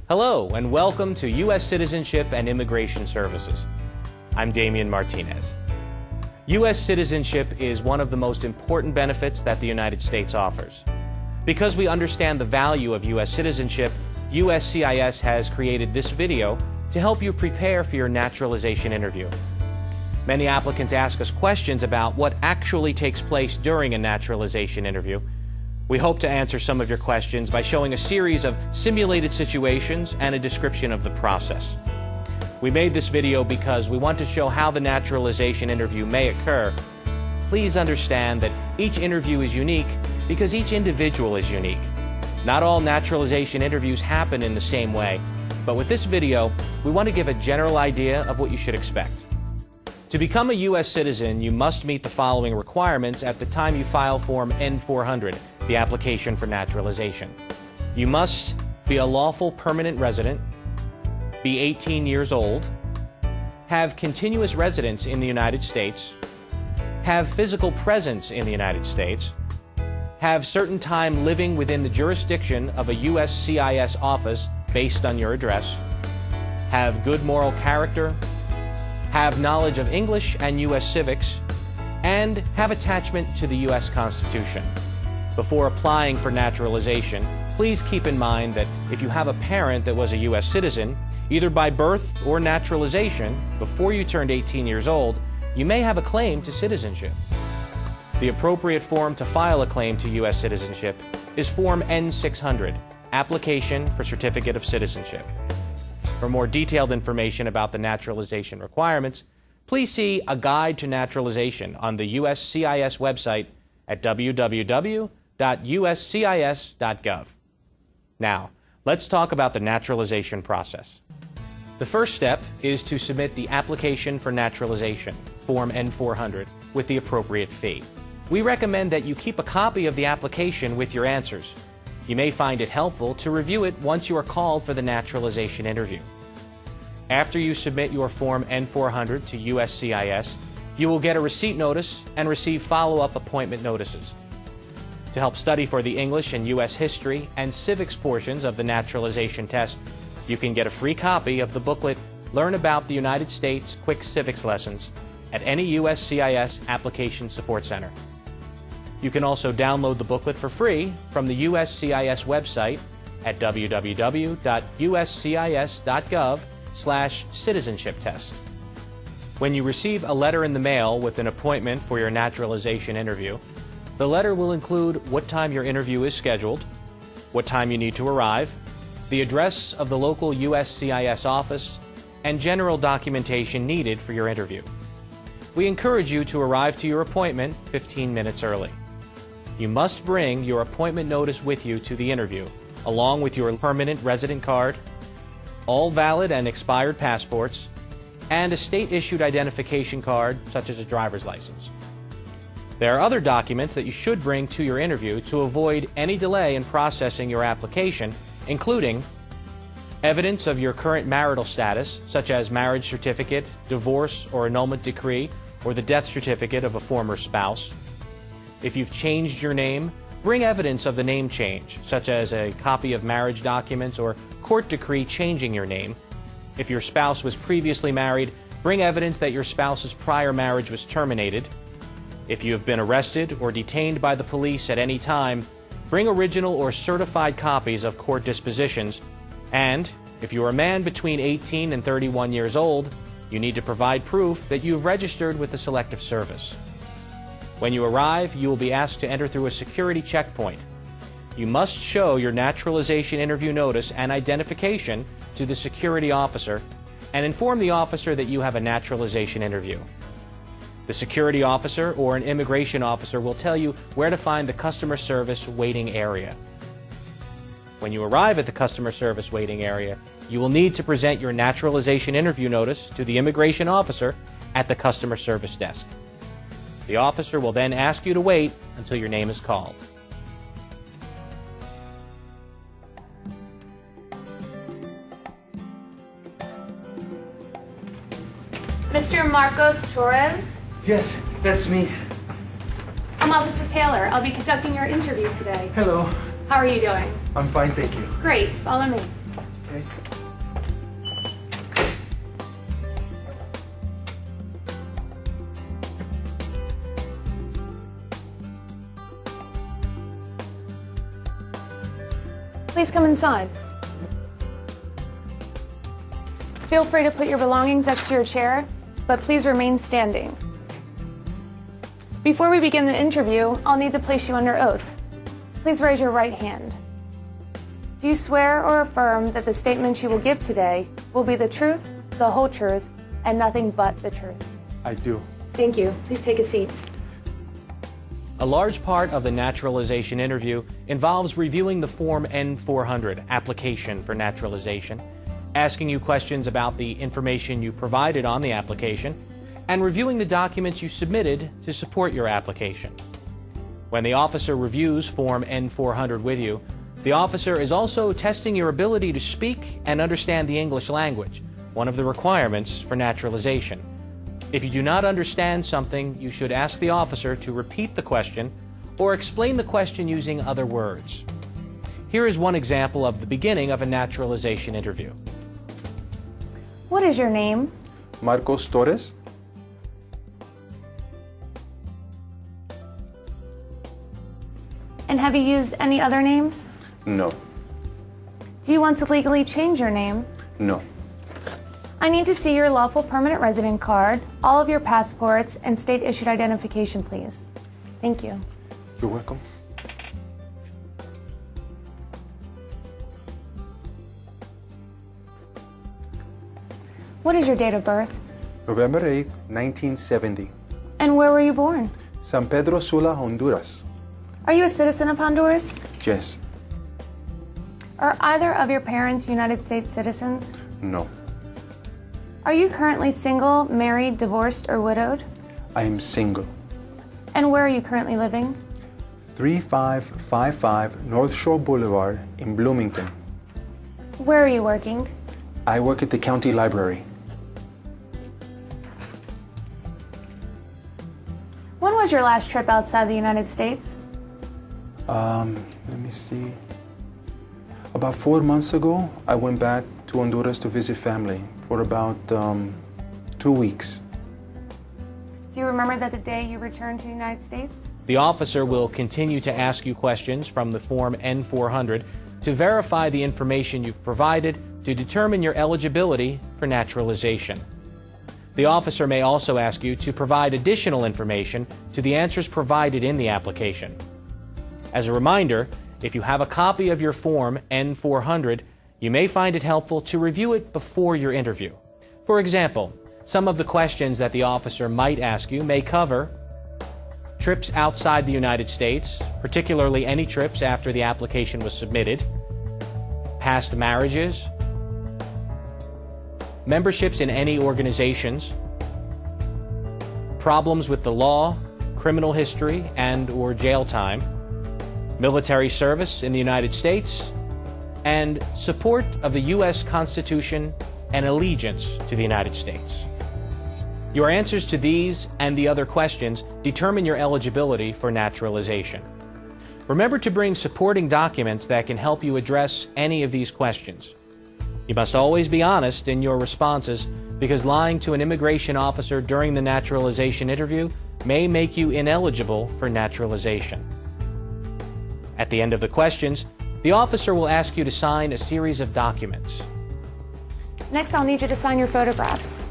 Hello, and welcome to U.S. Citizenship and Immigration Services. I'm Damian Martinez. U.S. citizenship is one of the most important benefits that the United States offers. Because we understand the value of U.S. citizenship, USCIS has created this video to help you prepare for your naturalization interview. Many applicants ask us questions about what actually takes place during a naturalization interview. We hope to answer some of your questions by showing a series of simulated situations and a description of the process. We made this video because we want to show how the naturalization interview may occur. Please understand that each interview is unique because each individual is unique. Not all naturalization interviews happen in the same way, but with this video, we want to give a general idea of what you should expect. To become a U.S. citizen, you must meet the following requirements at the time you file Form N-400, the application for naturalization. You must be a lawful permanent resident, be 18 years old, have continuous residence in the United States, have physical presence in the United States, have certain time living within the jurisdiction of a USCIS office based on your address, have good moral character, have knowledge of English and U.S. civics, and have attachment to the U.S. Constitution. Before applying for naturalization, please keep in mind that if you have a parent that was a U.S. citizen, either by birth or naturalization, before you turned 18 years old, you may have a claim to citizenship. The appropriate form to file a claim to U.S. citizenship is Form N-600, Application for Certificate of Citizenship. For more detailed information about the naturalization requirements, please see A Guide to Naturalization on the USCIS website at www.uscis.gov. Now, let's talk about the naturalization process. The first step is to submit the application for naturalization, Form N-400, with the appropriate fee. We recommend that you keep a copy of the application with your answers. You may find it helpful to review it once you are called for the naturalization interview. After you submit your Form N-400 to USCIS, you will get a receipt notice and receive follow-up appointment notices. To help study for the English and U.S. history and civics portions of the naturalization test, you can get a free copy of the booklet Learn About the United States Quick Civics Lessons at any USCIS Application Support Center. You can also download the booklet for free from the USCIS website at www.uscis.gov/citizenship test. When you receive a letter in the mail with an appointment for your naturalization interview, the letter will include what time your interview is scheduled, what time you need to arrive, the address of the local USCIS office, and general documentation needed for your interview. We encourage you to arrive to your appointment 15 minutes early. You must bring your appointment notice with you to the interview, along with your permanent resident card, all valid and expired passports, and a state-issued identification card, such as a driver's license. There are other documents that you should bring to your interview to avoid any delay in processing your application, including evidence of your current marital status, such as marriage certificate, divorce or annulment decree, or the death certificate of a former spouse. If you've changed your name, bring evidence of the name change, such as a copy of marriage documents or court decree changing your name. If your spouse was previously married, bring evidence that your spouse's prior marriage was terminated. If you have been arrested or detained by the police at any time, bring original or certified copies of court dispositions. And if you are a man between 18 and 31 years old, you need to provide proof that you have registered with the Selective Service. When you arrive, you will be asked to enter through a security checkpoint. You must show your naturalization interview notice and identification to the security officer and inform the officer that you have a naturalization interview. The security officer or an immigration officer will tell you where to find the customer service waiting area. When you arrive at the customer service waiting area, you will need to present your naturalization interview notice to the immigration officer at the customer service desk. The officer will then ask you to wait until your name is called. Mr. Marcos Torres? Yes, that's me. I'm Officer Taylor. I'll be conducting your interview today. Hello. How are you doing? I'm fine, thank you. Great. Follow me. Okay. Please come inside. Feel free to put your belongings next to your chair, but please remain standing. Before we begin the interview, I'll need to place you under oath. Please raise your right hand. Do you swear or affirm that the statements you will give today will be the truth, the whole truth, and nothing but the truth? I do. Thank you. Please take a seat. A large part of the naturalization interview involves reviewing the Form N-400, application for naturalization, asking you questions about the information you provided on the application, and reviewing the documents you submitted to support your application. When the officer reviews Form N-400 with you, the officer is also testing your ability to speak and understand the English language, one of the requirements for naturalization. If you do not understand something, you should ask the officer to repeat the question or explain the question using other words. Here is one example of the beginning of a naturalization interview. What is your name? Marcos Torres. And have you used any other names? No. Do you want to legally change your name? No. I need to see your lawful permanent resident card, all of your passports, and state-issued identification, please. Thank you. You're welcome. What is your date of birth? November 8th, 1970. And where were you born? San Pedro Sula, Honduras. Are you a citizen of Honduras? Yes. Are either of your parents United States citizens? No. Are you currently single, married, divorced, or widowed? I am single. And where are you currently living? 3555 North Shore Boulevard in Bloomington. Where are you working? I work at the county library. When was your last trip outside the United States? Let me see. About 4 months ago, I went back to Honduras to visit family for about 2 weeks. Do you remember the day you returned to the United States? The officer will continue to ask you questions from the Form N-400 to verify the information you've provided to determine your eligibility for naturalization. The officer may also ask you to provide additional information to the answers provided in the application. As a reminder, if you have a copy of your Form N-400, you may find it helpful to review it before your interview. For example, some of the questions that the officer might ask you may cover trips outside the United States, particularly any trips after the application was submitted, past marriages, memberships in any organizations, problems with the law, criminal history and/or jail time, military service in the United States, and support of the U.S. Constitution and allegiance to the United States. Your answers to these and the other questions determine your eligibility for naturalization. Remember to bring supporting documents that can help you address any of these questions. You must always be honest in your responses because lying to an immigration officer during the naturalization interview may make you ineligible for naturalization. At the end of the questions, the officer will ask you to sign a series of documents. Next, I'll need you to sign your photographs.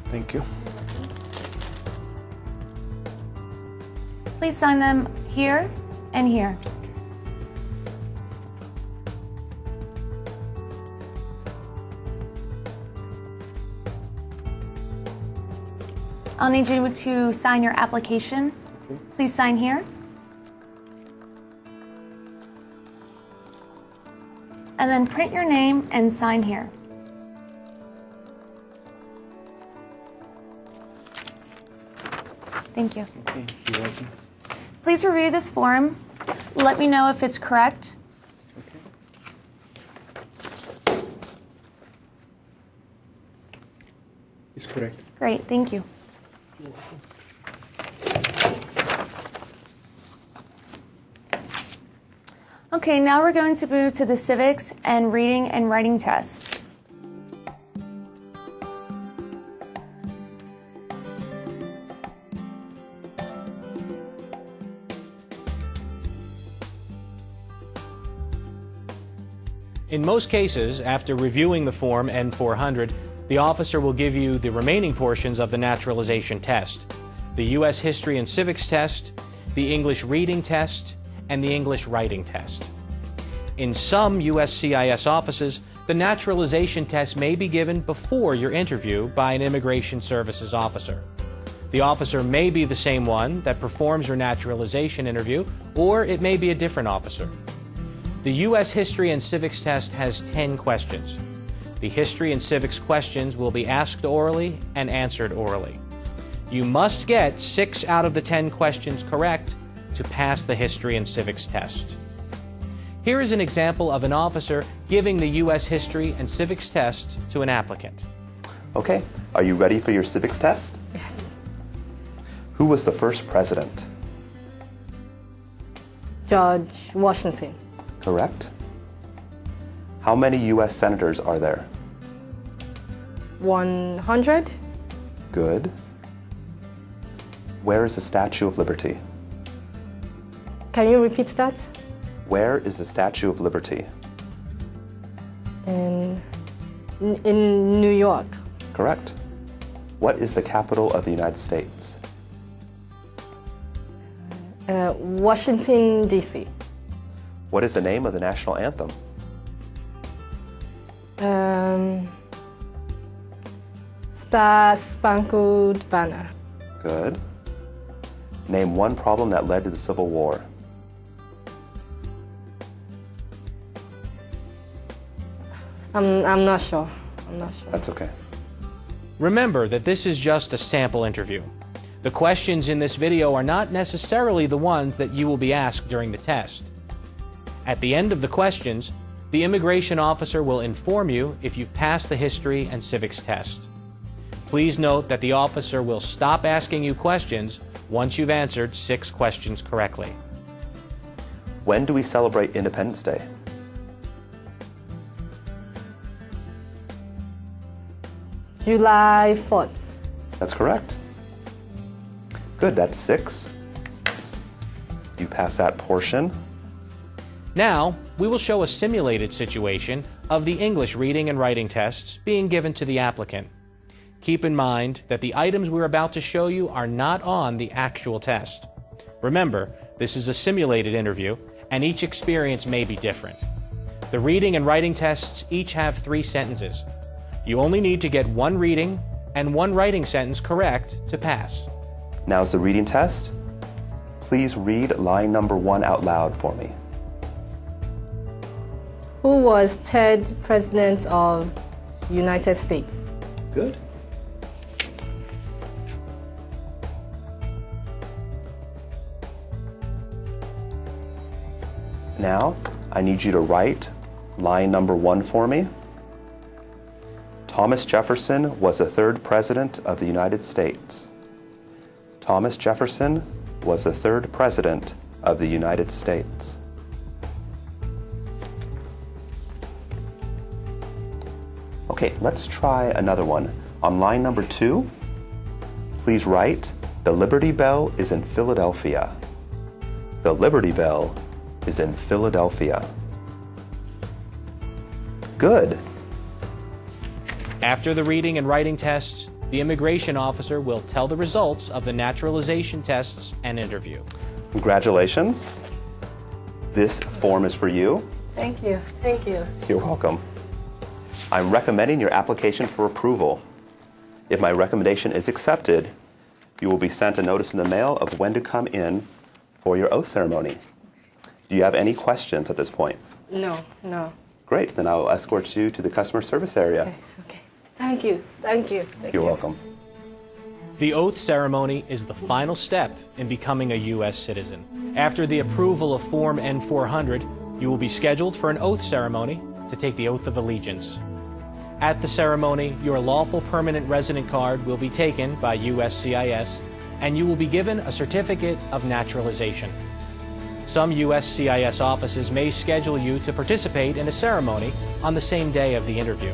Thank you. Please sign them here and here. I'll need you to sign your application. Please sign here. And then print your name and sign here. Thank you. Okay, you're welcome. Please review this form. Let me know if it's correct. Okay. It's correct. Great, thank you. You're welcome. Okay, now we're going to move to the civics and reading and writing test. In most cases, after reviewing the Form N-400, the officer will give you the remaining portions of the naturalization test: the U.S. History and Civics test, the English Reading test, and the English Writing test. In some USCIS offices, the naturalization test may be given before your interview by an Immigration Services officer. The officer may be the same one that performs your naturalization interview, or it may be a different officer. The U.S. History and Civics test has 10 questions. The History and Civics questions will be asked orally and answered orally. You must get 6 out of the 10 questions correct to pass the History and Civics test. Here is an example of an officer giving the U.S. History and Civics test to an applicant. Okay, are you ready for your civics test? Yes. Who was the first president? George Washington. Correct. How many U.S. senators are there? 100. Good. Where is the Statue of Liberty? Can you repeat that? Where is the Statue of Liberty? In New York. Correct. What is the capital of the United States? Washington, D.C. What is the name of the national anthem? Star Spangled Banner. Good. Name one problem that led to the Civil War. I'm not sure. That's okay. Remember that this is just a sample interview. The questions in this video are not necessarily the ones that you will be asked during the test. At the end of the questions, the immigration officer will inform you if you've passed the History and Civics test. Please note that the officer will stop asking you questions once you've answered 6 questions correctly. When do we celebrate Independence Day? July 4th. That's correct. Good, that's 6. You pass that portion. Now, we will show a simulated situation of the English reading and writing tests being given to the applicant. Keep in mind that the items we're about to show you are not on the actual test. Remember, this is a simulated interview, and each experience may be different. The reading and writing tests each have 3 sentences. You only need to get 1 reading and 1 writing sentence correct to pass. Now is the reading test. Please read line number 1 out loud for me. Who was third president of United States? Good. Now, I need you to write line number 1 for me. Thomas Jefferson was the 3rd president of the United States. Thomas Jefferson was the 3rd president of the United States. Okay, let's try another one. On line number 2, please write, the Liberty Bell is in Philadelphia. The Liberty Bell is in Philadelphia. Good. After the reading and writing tests, the immigration officer will tell the results of the naturalization tests and interview. Congratulations. This form is for you. Thank you. Thank you. You're welcome. I'm recommending your application for approval. If my recommendation is accepted, you will be sent a notice in the mail of when to come in for your oath ceremony. Do you have any questions at this point? No. Great, then I will escort you to the customer service area. Okay. Thank you. You're welcome. The oath ceremony is the final step in becoming a U.S. citizen. After the approval of Form N-400, you will be scheduled for an oath ceremony to take the oath of allegiance. At the ceremony, your lawful permanent resident card will be taken by USCIS, and you will be given a certificate of naturalization. Some USCIS offices may schedule you to participate in a ceremony on the same day of the interview.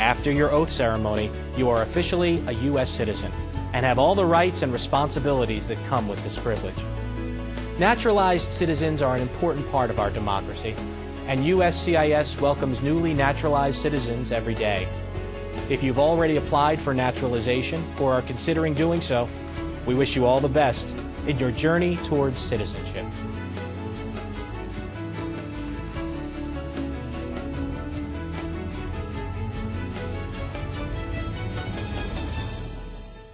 After your oath ceremony, you are officially a U.S. citizen and have all the rights and responsibilities that come with this privilege. Naturalized citizens are an important part of our democracy, and USCIS welcomes newly naturalized citizens every day. If you've already applied for naturalization or are considering doing so, we wish you all the best in your journey towards citizenship.